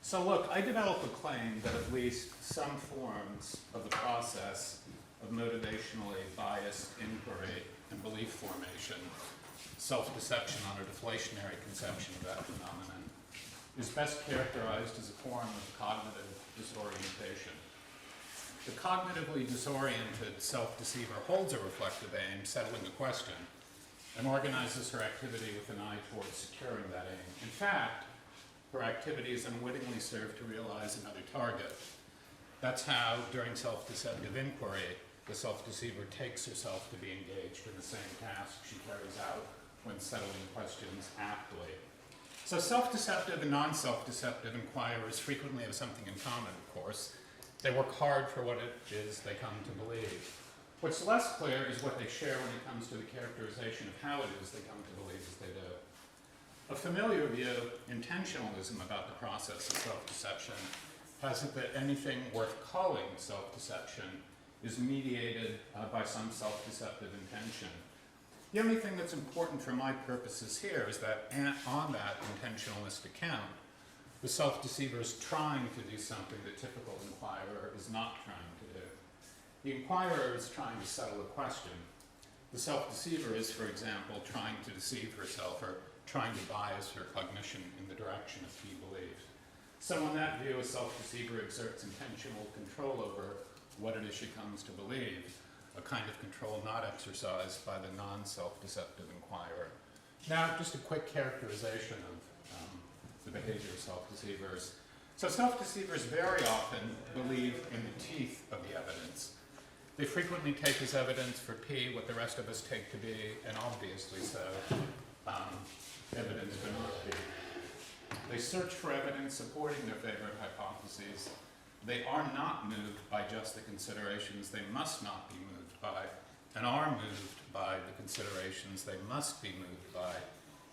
So look, I developed a claim that at least some forms of the process of motivationally biased inquiry and belief formation, self-deception on a deflationary conception of that phenomenon, is best characterized as a form of cognitive disorientation. The cognitively disoriented self-deceiver holds a reflective aim, settling a question, and organizes her activity with an eye towards securing that aim. In fact, her activities unwittingly serve to realize another target. That's how, during self-deceptive inquiry, the self-deceiver takes herself to be engaged in the same task she carries out when settling questions aptly. So self-deceptive and non-self-deceptive inquirers frequently have something in common, of course. They work hard for what it is they come to believe. What's less clear is what they share when it comes to the characterization of how it is they come to believe as they do. A familiar view, intentionalism about the process of self-deception, has it that anything worth calling self-deception is mediated by some self-deceptive intention. The only thing that's important for my purposes here is that on that intentionalist account, the self-deceiver is trying to do something the typical inquirer is not trying to do. The inquirer is trying to settle a question. The self-deceiver is, for example, trying to deceive herself or trying to bias her cognition in the direction of key beliefs. So in that view, a self-deceiver exerts intentional control over what it is she comes to believe, a kind of control not exercised by the non-self-deceptive inquirer. Now, just a quick characterization of the behavior of self-deceivers. So self-deceivers very often believe in the teeth of the evidence. They frequently take as evidence for P what the rest of us take to be, and obviously so, evidence for not P. They search for evidence supporting their favorite hypotheses. They are not moved by just the considerations they must not be moved by, and are moved by the considerations they must be moved by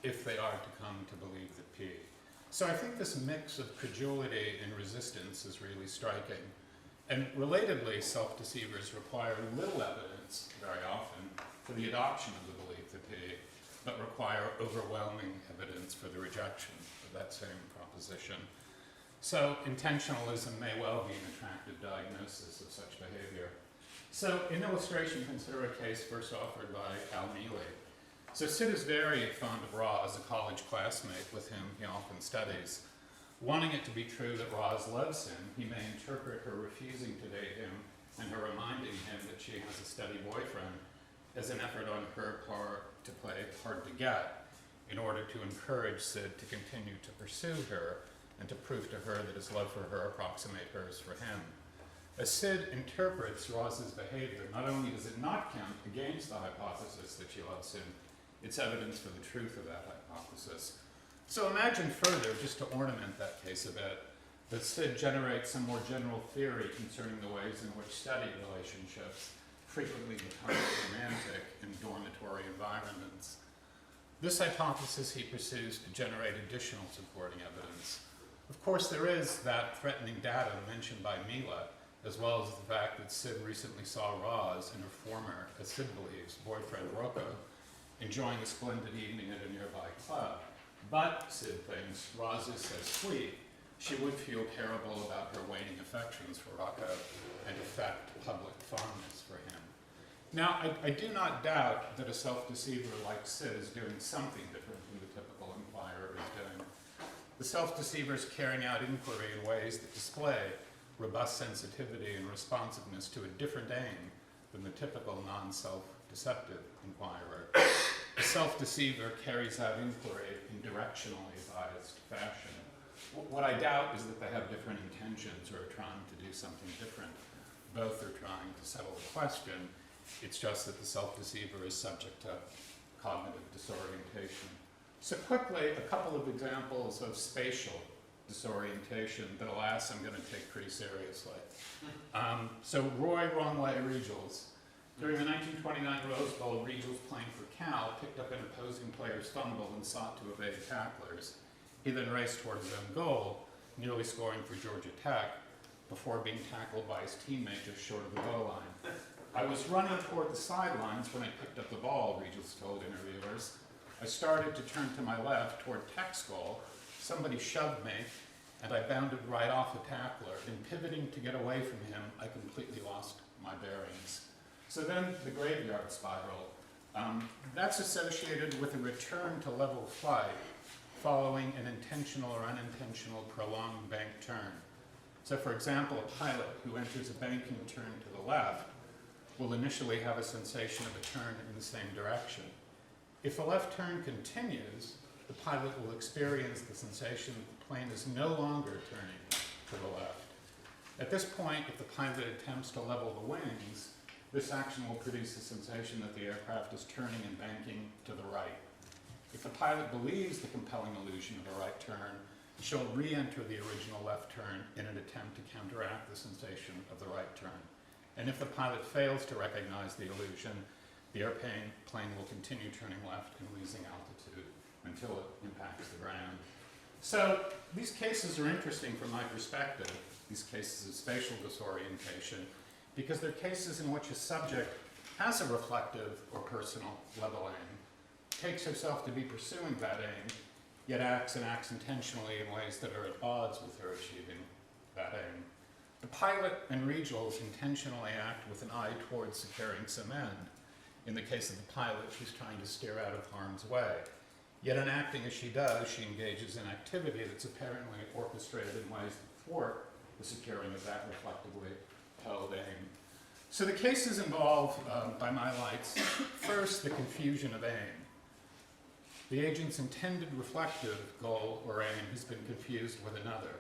if they are to come to believe the P. So I think this mix of credulity and resistance is really striking. And relatedly, self-deceivers require little evidence, very often, for the adoption of the belief the P, but require overwhelming evidence for the rejection of that same proposition. So intentionalism may well be an attractive diagnosis of such behavior. So in illustration, consider a case first offered by CaL2019. So Sid is very fond of Roz, a college classmate with whom he often studies. Wanting it to be true that Roz loves him, he may interpret her refusing to date him and her reminding him that she has a steady boyfriend as an effort on her part to play hard to get in order to encourage Sid to continue to pursue her and to prove to her that his love for her approximate hers for him. As Sid interprets Roz's behavior, not only does it not count against the hypothesis that she loves him, it's evidence for the truth of that hypothesis. So imagine further, just to ornament that case a bit, that Sid generates some more general theory concerning the ways in which steady relationships frequently become romantic in dormitory environments. This hypothesis he pursues to generate additional supporting evidence. Of course, there is that threatening data mentioned by Mila, as well as the fact that Sid recently saw Roz and her former, as Sid believes, boyfriend Rocco, enjoying a splendid evening at a nearby club. But, Sid thinks, Roz is so sweet, she would feel terrible about her waning affections for Rocco and affect public fondness for him. Now, I do not doubt that a self-deceiver like Sid is doing something different than the typical inquirer is doing. The self-deceiver is carrying out inquiry in ways that display robust sensitivity and responsiveness to a different aim than the typical non-self-deceptive inquirer. The self-deceiver carries out inquiry in directionally biased fashion. What I doubt is that they have different intentions or are trying to do something different. Both are trying to settle the question. It's just that the self-deceiver is subject to cognitive disorientation. So quickly, a couple of examples of spatial disorientation that, alas, I'm going to take pretty seriously. So Roy Wrong-Way Regals. During the 1929 Rose Bowl, Regals playing for Cal picked up an opposing player's fumble and sought to evade tacklers. He then raced toward his own goal, nearly scoring for Georgia Tech, before being tackled by his teammate just short of the goal line. I was running toward the sidelines when I picked up the ball, Regals told interviewers. I started to turn to my left toward Tech's goal. Somebody shoved me, and I bounded right off a tackler. In pivoting to get away from him, I completely lost my bearings. So then the graveyard spiral. That's associated with a return to level flight following an intentional or unintentional prolonged bank turn. So for example, a pilot who enters a banking turn to the left will initially have a sensation of a turn in the same direction. If the left turn continues, the pilot will experience the sensation that the plane is no longer turning to the left. At this point, if the pilot attempts to level the wings, this action will produce the sensation that the aircraft is turning and banking to the right. If the pilot believes the compelling illusion of a right turn, she'll re-enter the original left turn in an attempt to counteract the sensation of the right turn. And if the pilot fails to recognize the illusion, the plane will continue turning left and losing altitude until it impacts the ground. So these cases are interesting from my perspective, these cases of spatial disorientation, because they're cases in which a subject has a reflective or personal level aim, takes herself to be pursuing that aim, yet acts intentionally in ways that are at odds with her achieving that aim. The pilot and regionals intentionally act with an eye towards securing some end. In the case of the pilot, she's trying to steer out of harm's way. Yet in acting as she does, she engages in activity that's apparently orchestrated in ways that thwart the securing of that reflectively held aim. So the cases involve, by my lights, first, the confusion of aim. The agent's intended reflective goal or aim has been confused with another.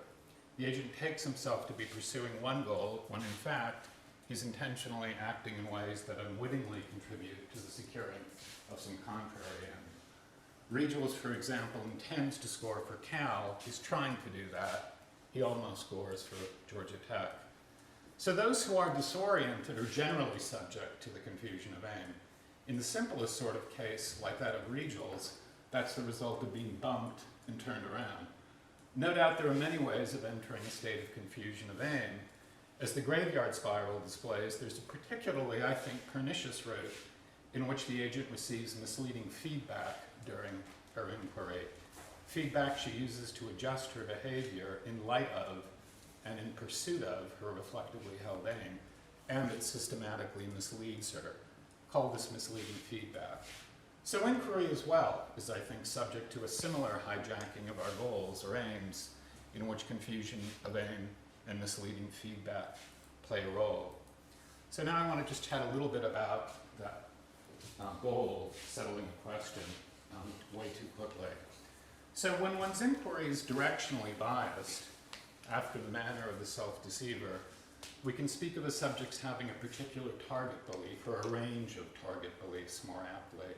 The agent takes himself to be pursuing one goal when, in fact, he's intentionally acting in ways that unwittingly contribute to the securing of some contrary end. Regionals, for example, intends to score for CaL. He's trying to do that. He almost scores for Georgia Tech. So those who are disoriented are generally subject to the confusion of aim. In the simplest sort of case, like that of regionals, that's the result of being bumped and turned around. No doubt there are many ways of entering a state of confusion of aim. As the graveyard spiral displays, there's a particularly, I think, pernicious route in which the agent receives misleading feedback during her inquiry. Feedback she uses to adjust her behavior in light of and in pursuit of her reflectively held aim, and it systematically misleads her. Call this misleading feedback. So inquiry as well is, I think, subject to a similar hijacking of our goals or aims in which confusion of aim and misleading feedback play a role. So now I want to just chat a little bit about that goal, settling a question, way too quickly. So when one's inquiry is directionally biased, after the manner of the self-deceiver, we can speak of a subject's having a particular target belief or a range of target beliefs more aptly.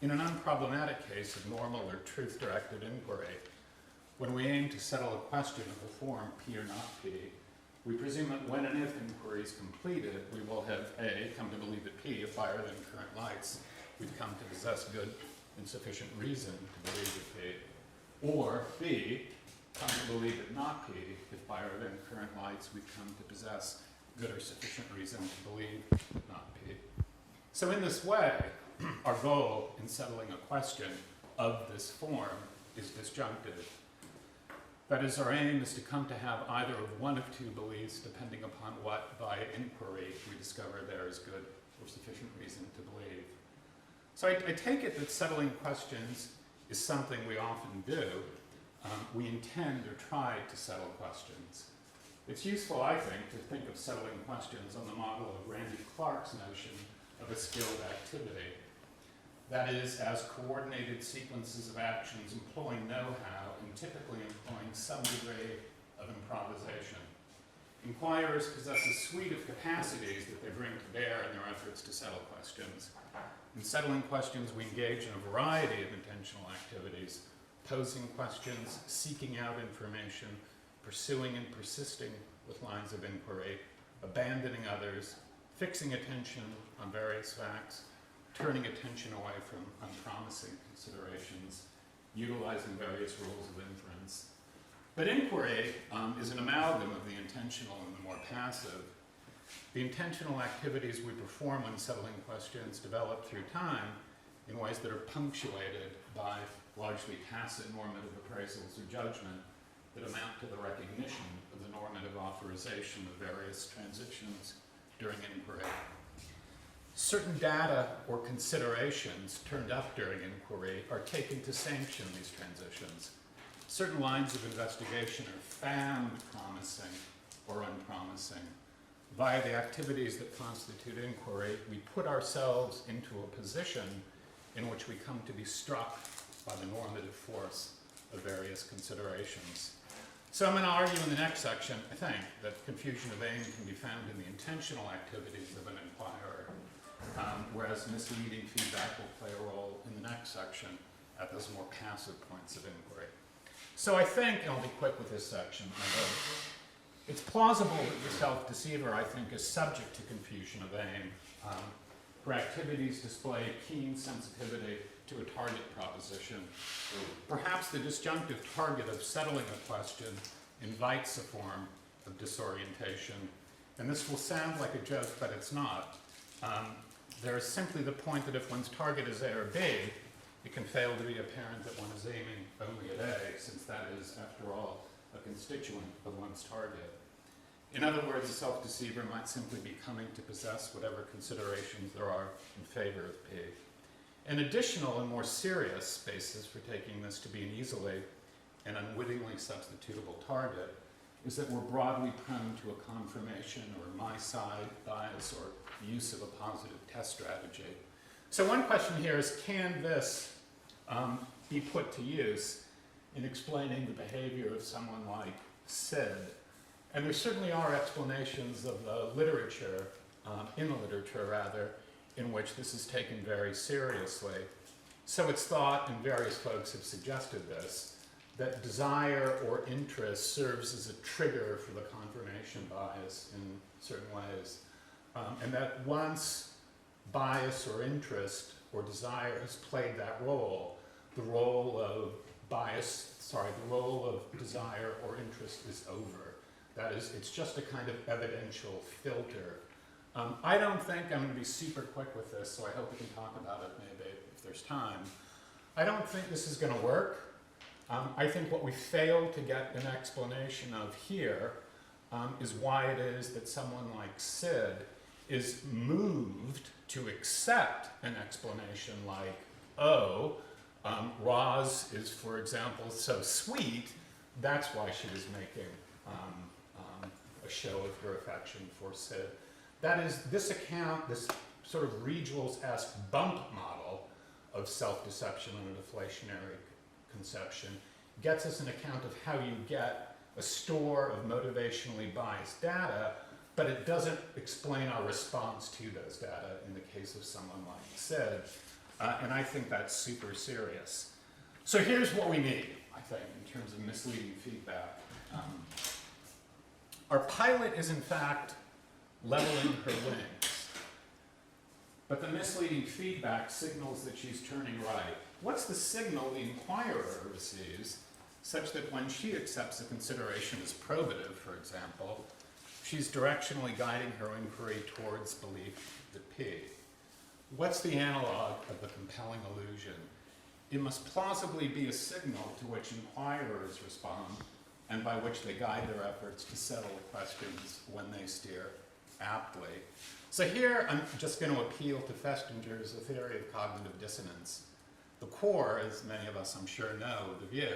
In an unproblematic case of normal or truth-directed inquiry, when we aim to settle a question of the form P or not P, we presume that when and if inquiry is completed, we will have A, come to believe that P, if higher than current lights, we've come to possess good and sufficient reason to believe that P, or B, come to believe that not P, if higher than current lights, we've come to possess good or sufficient reason to believe not P. So in this way, our goal in settling a question of this form is disjunctive. That is, our aim is to come to have either of one of two beliefs, depending upon what, via inquiry, we discover there is good or sufficient reason to believe. So I take it that settling questions is something we often do. We intend or try to settle questions. It's useful, I think of settling questions on the model of Randy Clark's notion of a skilled activity. That is, as coordinated sequences of actions employing know-how and typically employing some degree of improvisation. Inquirers possess a suite of capacities that they bring to bear in their efforts to settle questions. In settling questions, we engage in a variety of intentional activities: posing questions, seeking out information, pursuing and persisting with lines of inquiry, abandoning others, fixing attention on various facts, turning attention away from unpromising considerations, utilizing various rules of inference. But inquiry is an amalgam of the intentional and the more passive. The intentional activities we perform when settling questions develop through time in ways that are punctuated by largely tacit normative appraisals or judgment that amount to the recognition of the normative authorization of various transitions during inquiry. Certain data or considerations turned up during inquiry are taken to sanction these transitions. Certain lines of investigation are found promising or unpromising. Via the activities that constitute inquiry, we put ourselves into a position in which we come to be struck by the normative force of various considerations. So I'm going to argue in the next section, I think, that confusion of aim can be found in the intentional activities of an inquirer, whereas misleading feedback will play a role in the next section at those more passive points of inquiry. So I think, and I'll be quick with this section, it's plausible that the self-deceiver, I think, is subject to confusion of aim. Her activities display keen sensitivity to a target proposition. Perhaps the disjunctive target of settling a question invites a form of disorientation. And this will sound like a joke, but it's not. There is simply the point that if one's target is A or B, it can fail to be apparent that one is aiming only at A, since that is, after all, a constituent of one's target. In other words, a self-deceiver might simply be coming to possess whatever considerations there are in favor of P. An additional and more serious basis for taking this to be an easily and unwittingly substitutable target is that we're broadly prone to a confirmation or my side bias or use of a positive test strategy. So one question here is, can this be put to use in explaining the behavior of someone like Sid? And there certainly are explanations of the literature, in the literature rather, in which this is taken very seriously. So it's thought, and various folks have suggested this, that desire or interest serves as a trigger for the confirmation bias in certain ways. And that once bias or interest or desire has played that role, the role of the role of desire or interest is over. That is, it's just a kind of evidential filter. I don't think, I'm going to be super quick with this, so I hope we can talk about it maybe if there's time. I don't think this is going to work. I think what we fail to get an explanation of here is why it is that someone like Sid is moved to accept an explanation like, oh, Roz is, for example, so sweet, that's why she was making a show of her affection for Sid. That is, this account, this sort of Regals-esque bump model of self-deception and a deflationary conception gets us an account of how you get a store of motivationally biased data, but it doesn't explain our response to those data in the case of someone like Sid. And I think that's super serious. So here's what we need, I think, in terms of misleading feedback. Our pilot is, in fact, leveling her wings. But the misleading feedback signals that she's turning right. What's the signal the inquirer receives, such that when she accepts a consideration as probative, for example, she's directionally guiding her inquiry towards belief that P? What's the analog of the compelling illusion? It must plausibly be a signal to which inquirers respond, and by which they guide their efforts to settle questions when they steer aptly. So here I'm just going to appeal to Festinger's The Theory of Cognitive Dissonance. The core, as many of us I'm sure know, the view,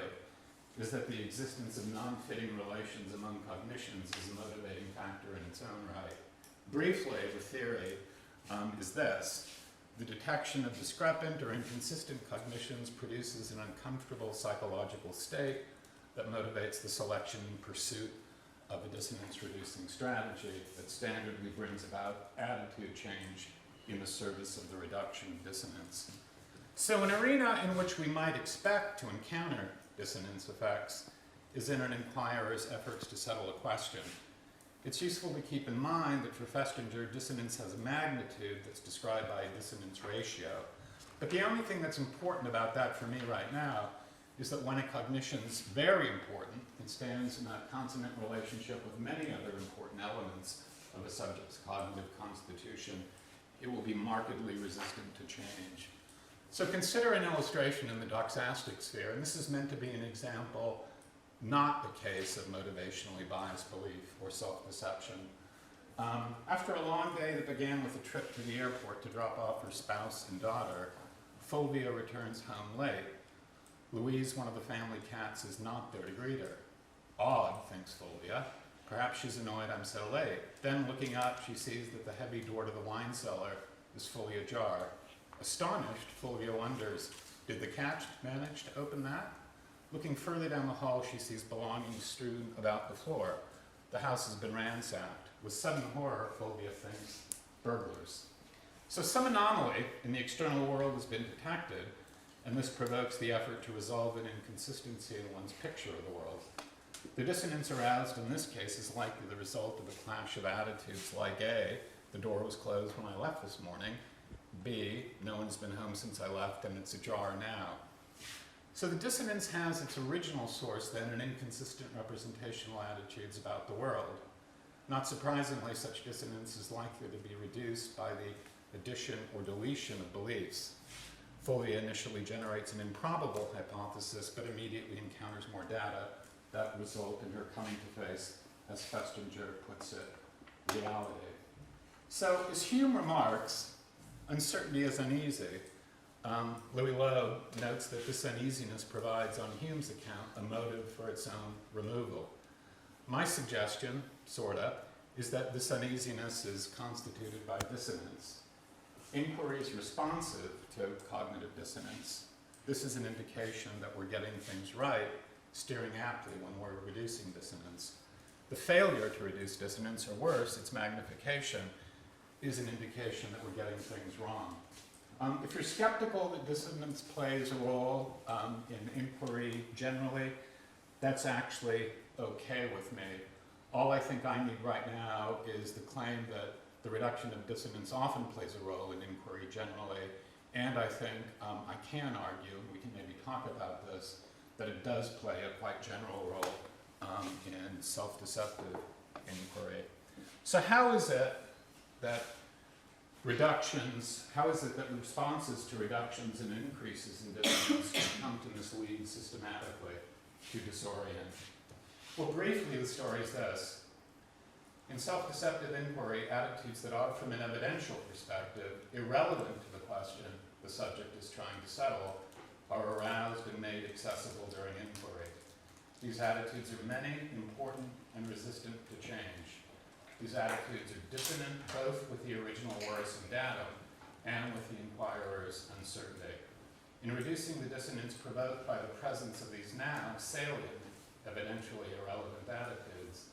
is that the existence of non-fitting relations among cognitions is a motivating factor in its own right. Briefly, the theory is this. The detection of discrepant or inconsistent cognitions produces an uncomfortable psychological state that motivates the selection and pursuit of a dissonance-reducing strategy that standardly brings about attitude change in the service of the reduction of dissonance. So an arena in which we might expect to encounter dissonance effects is in an inquirer's efforts to settle a question. It's useful to keep in mind that for Festinger, dissonance has a magnitude that's described by a dissonance ratio. But the only thing that's important about that for me right now is that when a cognition's very important, it stands in a consonant relationship with many other important elements of a subject's cognitive constitution, it will be markedly resistant to change. So consider an illustration in the doxastic sphere, and this is meant to be an example not the case of motivationally biased belief or self-deception. After a long day that began with a trip to the airport to drop off her spouse and daughter, Fulvia returns home late. Louise, one of the family cats, is not there to greet her. Odd, thinks Fulvia. Perhaps she's annoyed I'm so late. Then, looking up, she sees that the heavy door to the wine cellar is fully ajar. Astonished, Fulvia wonders, did the cat manage to open that? Looking further down the hall, she sees belongings strewn about the floor. The house has been ransacked. With sudden horror, Fulvia thinks, burglars. So some anomaly in the external world has been detected, and this provokes the effort to resolve an inconsistency in one's picture of the world. The dissonance aroused in this case is likely the result of a clash of attitudes like A, the door was closed when I left this morning, B, no one's been home since I left and it's ajar now. So the dissonance has its original source then in inconsistent representational attitudes about the world. Not surprisingly, such dissonance is likely to be reduced by the addition or deletion of beliefs. Fulvia initially generates an improbable hypothesis, but immediately encounters more data that result in her coming to face, as Festinger puts it, reality. So, as Hume remarks, uncertainty is uneasy. Louis Lowe notes that this uneasiness provides, on Hume's account, a motive for its own removal. My suggestion, sorta, is that this uneasiness is constituted by dissonance. Inquiry is responsive to cognitive dissonance. This is an indication that we're getting things right, steering aptly when we're reducing dissonance. The failure to reduce dissonance, or worse, its magnification, is an indication that we're getting things wrong. If you're skeptical that dissonance plays a role in inquiry generally, that's actually okay with me. All I think I need right now is the claim that the reduction of dissonance often plays a role in inquiry generally, and I think I can argue, we can maybe talk about this, that it does play a quite general role in self-deceptive inquiry. So how is it that responses to reductions and increases in dissonance can come to mislead systematically, to disorient? Well, briefly, the story is this. In self-deceptive inquiry, attitudes that are, from an evidential perspective, irrelevant to the question the subject is trying to settle, are aroused and made accessible during inquiry. These attitudes are many, important, and resistant to change. These attitudes are dissonant both with the original worrisome datum and with the inquirer's uncertainty. In reducing the dissonance provoked by the presence of these now salient, evidentially irrelevant attitudes,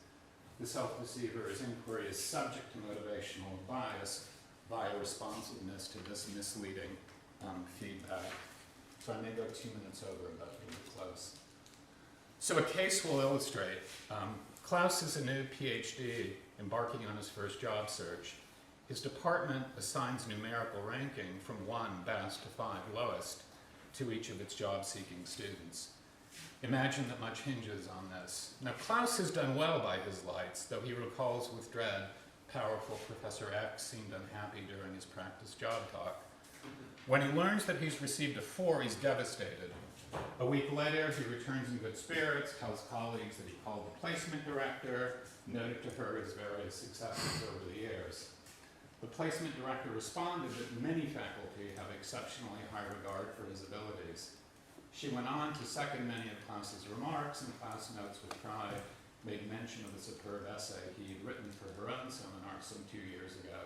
the self-deceiver's inquiry is subject to motivational bias via responsiveness to this misleading feedback. So I may go 2 minutes over, but we'll be close. So a case will illustrate. Klaus is a new PhD embarking on his first job search. His department assigns numerical ranking from 1 best to 5 lowest to each of its job-seeking students. Imagine that much hinges on this. Now, Klaus has done well by his lights, though he recalls with dread powerful Professor X seemed unhappy during his practice job talk. When he learns that he's received a 4, he's devastated. A week later, he returns in good spirits, tells colleagues that he called the placement director, noted to her his various successes over the years. The placement director responded that many faculty have exceptionally high regard for his abilities. She went on to second many of Klaus's remarks, and Klaus notes with pride made mention of the superb essay he had written for her own seminar some 2 years ago.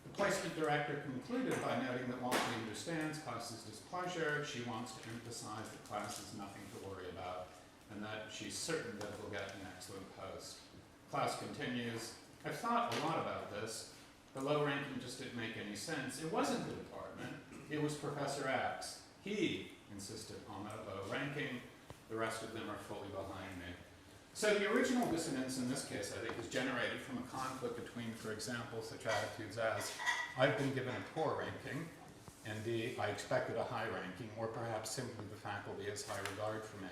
The placement director concluded by noting that while she understands Klaus's displeasure, she wants to emphasize that Klaus has nothing to worry about, and that she's certain that he'll get an excellent post. Klaus continues, I've thought a lot about this. The low ranking just didn't make any sense. It wasn't the department, it was Professor X. He insisted on that low ranking. The rest of them are fully behind me. So the original dissonance in this case, I think, is generated from a conflict between, for example, such attitudes as, I've been given a poor ranking, and B, I expected a high ranking, or perhaps simply the faculty has high regard for me.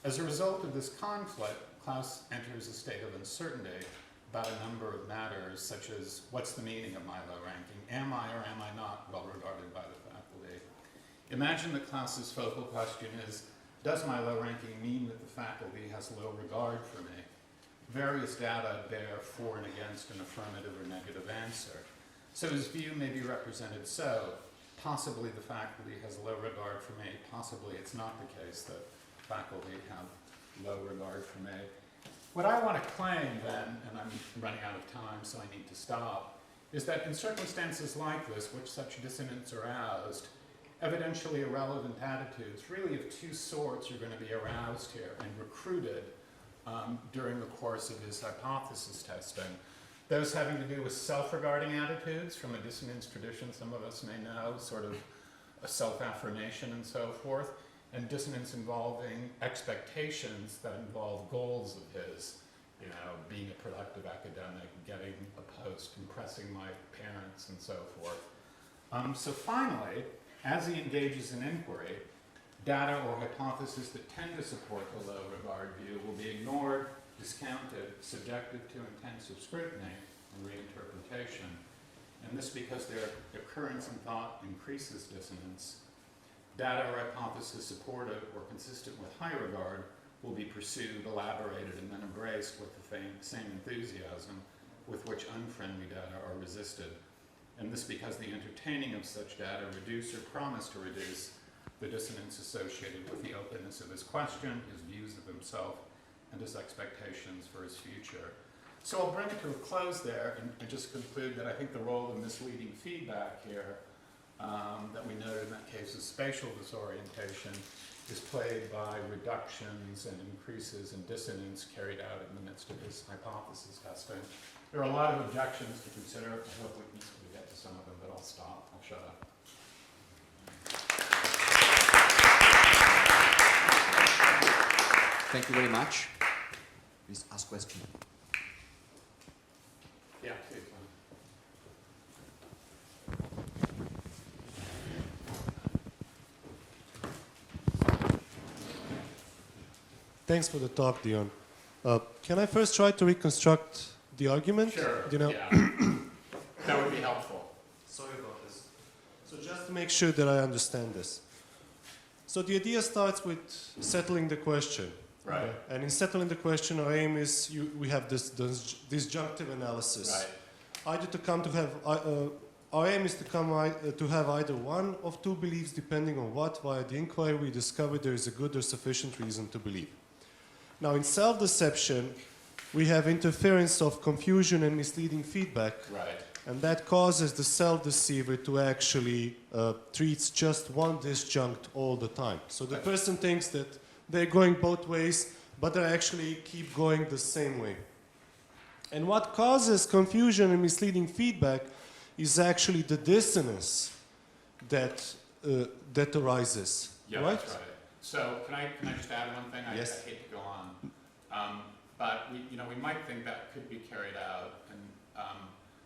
As a result of this conflict, Klaus enters a state of uncertainty about a number of matters, such as, what's the meaning of my low ranking? Am I or am I not well regarded by the faculty? Imagine that Klaus's focal question is, Does my low ranking mean that the faculty has low regard for me? Various data bear for and against an affirmative or negative answer. So his view may be represented so. Possibly the faculty has low regard for me. Possibly it's not the case that faculty have low regard for me. What I want to claim then, and I'm running out of time so I need to stop, is that in circumstances like this, which such dissonance aroused, evidentially irrelevant attitudes, really of two sorts, are going to be aroused here and recruited during the course of his hypothesis testing. Those having to do with self-regarding attitudes from a dissonance tradition, some of us may know, sort of a self-affirmation and so forth, and dissonance involving expectations that involve goals of his, you know, being a productive academic, getting a post, impressing my parents, and so forth. So finally, as he engages in inquiry, data or hypotheses that tend to support the low regard view will be ignored, discounted, subjected to intensive scrutiny and reinterpretation. And this because their occurrence in thought increases dissonance. Data or hypothesis supportive or consistent with high regard will be pursued, elaborated, and then embraced with the same enthusiasm with which unfriendly data are resisted. And this because the entertaining of such data reduce or promise to reduce the dissonance associated with the openness of his question, his views of himself, and his expectations for his future. So I'll bring it to a close there and just conclude that I think the role of misleading feedback here that we noted in that case of spatial disorientation is played by reductions and increases in dissonance carried out in the midst of his hypothesis testing. There are a lot of objections to consider. I hope we can get to some of them, but I'll stop. I'll shut up. Thank you very much. Please ask questions. Yeah, please. Thanks for the talk, Dion. Can I first try to reconstruct the argument? Sure, you know? yeah. That would be helpful. Sorry about this. So just to make sure that I understand this. So the idea starts with settling the question. Right. And in settling the question, our aim is we have this disjunctive analysis. Right. Either to come to have, our aim is to come to have either one of two beliefs, depending on what, via the inquiry we discover there is a good or sufficient reason to believe. Now, in self-deception, we have interference of confusion and misleading feedback. Right. And that causes the self-deceiver to actually treats just one disjunct all the time. So the person thinks that they're going both ways, but they actually keep going the same way. And what causes confusion and misleading feedback is actually the dissonance that arises. Yeah, right? that's right. So can I just add one thing? Yes. I hate to go on, but we might think that could be carried out and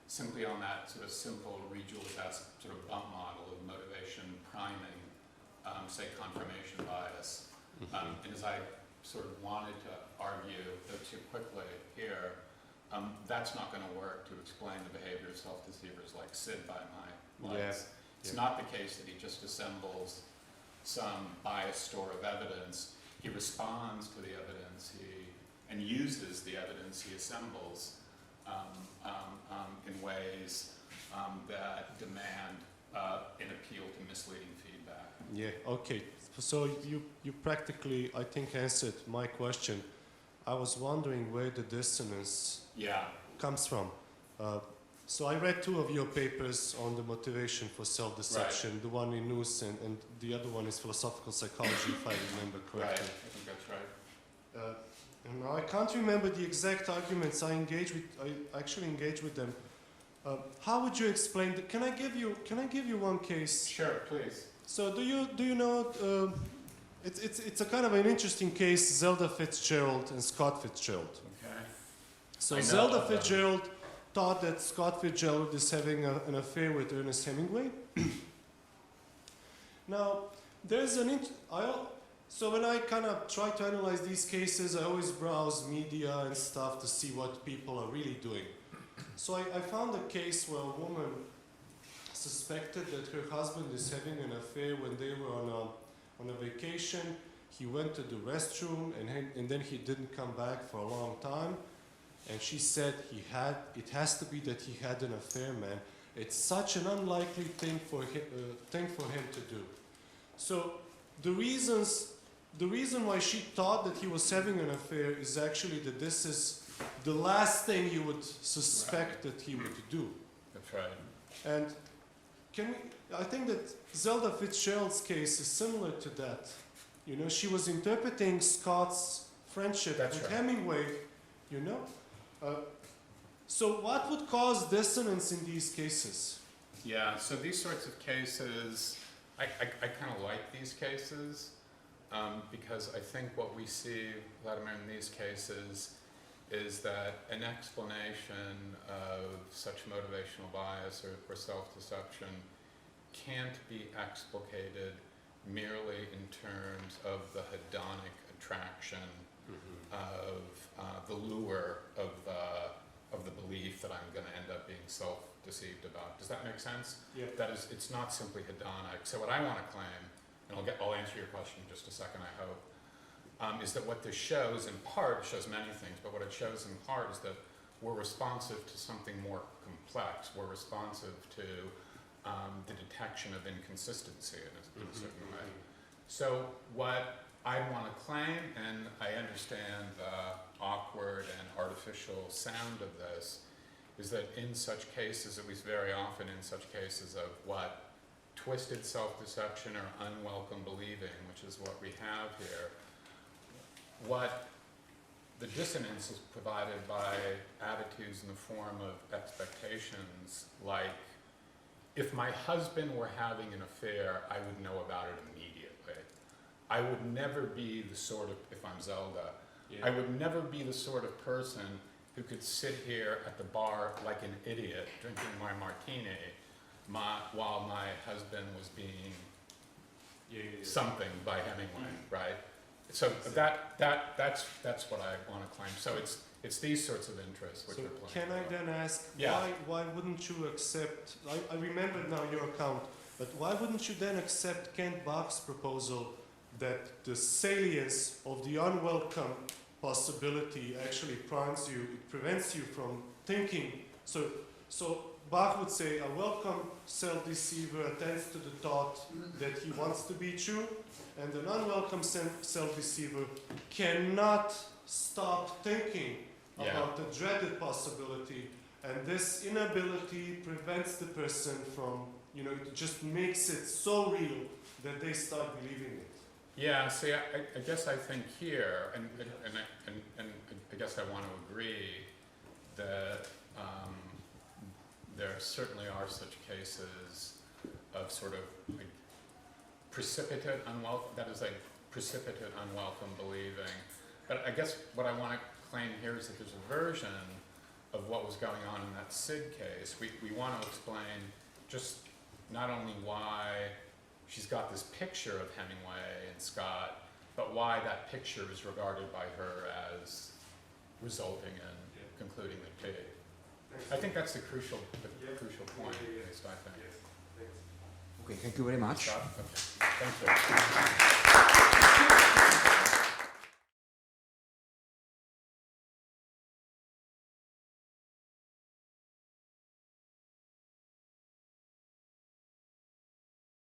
simply on that sort of simple regional test sort of bump model of motivation priming, say confirmation bias. And as I sort of wanted to argue, though too quickly here, that's not going to work to explain the behavior of self-deceivers like Sid by my lights. Yeah. It's not the case that he just assembles some biased store of evidence. He responds to the evidence and uses the evidence he assembles in ways that demand an appeal to misleading feedback. Yeah, okay. So you practically, I think, answered my question. I was wondering where the dissonance comes from. So I read two of your papers on the motivation for self-deception, right. The one in News and the other one is philosophical psychology, if I remember correctly. Right, I think that's right. And I can't remember the exact arguments I actually engaged with them. How would you explain that? Can I give you one case? Sure, please. So do you know, it's a kind of an interesting case, Zelda Fitzgerald and Scott Fitzgerald. Okay. So Zelda Fitzgerald thought that Scott Fitzgerald is having an affair with Ernest Hemingway. Now, there's so when I kind of try to analyze these cases, I always browse media and stuff to see what people are really doing. So I found a case where a woman suspected that her husband is having an affair when they were on a vacation. he went to the restroom and then he didn't come back for a long time. And she said it has to be that he had an affair, man. It's such an unlikely thing for him to do. So the reason why she thought that he was having an affair is actually that this is the last thing you would suspect that he would do. That's right. And I think that Zelda Fitzgerald's case is similar to that. You know, she was interpreting Scott's friendship with Hemingway, you know. So what would cause dissonance in these cases? Yeah, so these sorts of cases, I kind of like these cases because I think what we see, Vladimir, in these cases is that an explanation of such motivational bias or self-deception can't be explicated merely in terms of the hedonic attraction of the lure of the belief that I'm going to end up being self-deceived about. Does that make sense? Yeah. That is, it's not simply hedonic. So what I want to claim, and I'll answer your question in just a second, I hope, is that what this shows, in part, it shows many things, but what it shows in part is that we're responsive to something more complex. We're responsive to the detection of inconsistency in a certain way. So what I want to claim, and I understand the awkward and artificial sound of this, is that in such cases, at least very often in such cases of what twisted self-deception or unwelcome believing, which is what we have here, what the dissonance is provided by attitudes in the form of expectations like, if my husband were having an affair, I would know about it immediately. I would never be the sort of, if I'm Zelda, I would never be the sort of person who could sit here at the bar like an idiot drinking my martini while my husband was being something by Hemingway, right? So that's what I want to claim. So it's these sorts of interests which So are playing. can I then ask, Yeah. why wouldn't you accept, I remember now your account, but why wouldn't you then accept Kent Bach's proposal that the salience of the unwelcome possibility actually prevents you from thinking? So Bach would say a welcome self-deceiver attends to the thought that he wants to be true, and an unwelcome self-deceiver cannot stop thinking about the dreaded possibility, and this inability prevents the person from, it just makes it so real that they start believing it. Yeah, see, I guess I think here, and I guess I want to agree that there certainly are such cases of sort of like precipitate unwelcome believing. But I guess what I want to claim here is that there's a version of what was going on in that Sid case. We want to explain just not only why she's got this picture of Hemingway and Scott, but why that picture is regarded by her as resulting in concluding the T. I think that's the crucial point, at least I think. Okay, thank you very much. Scott? Okay. Thank you.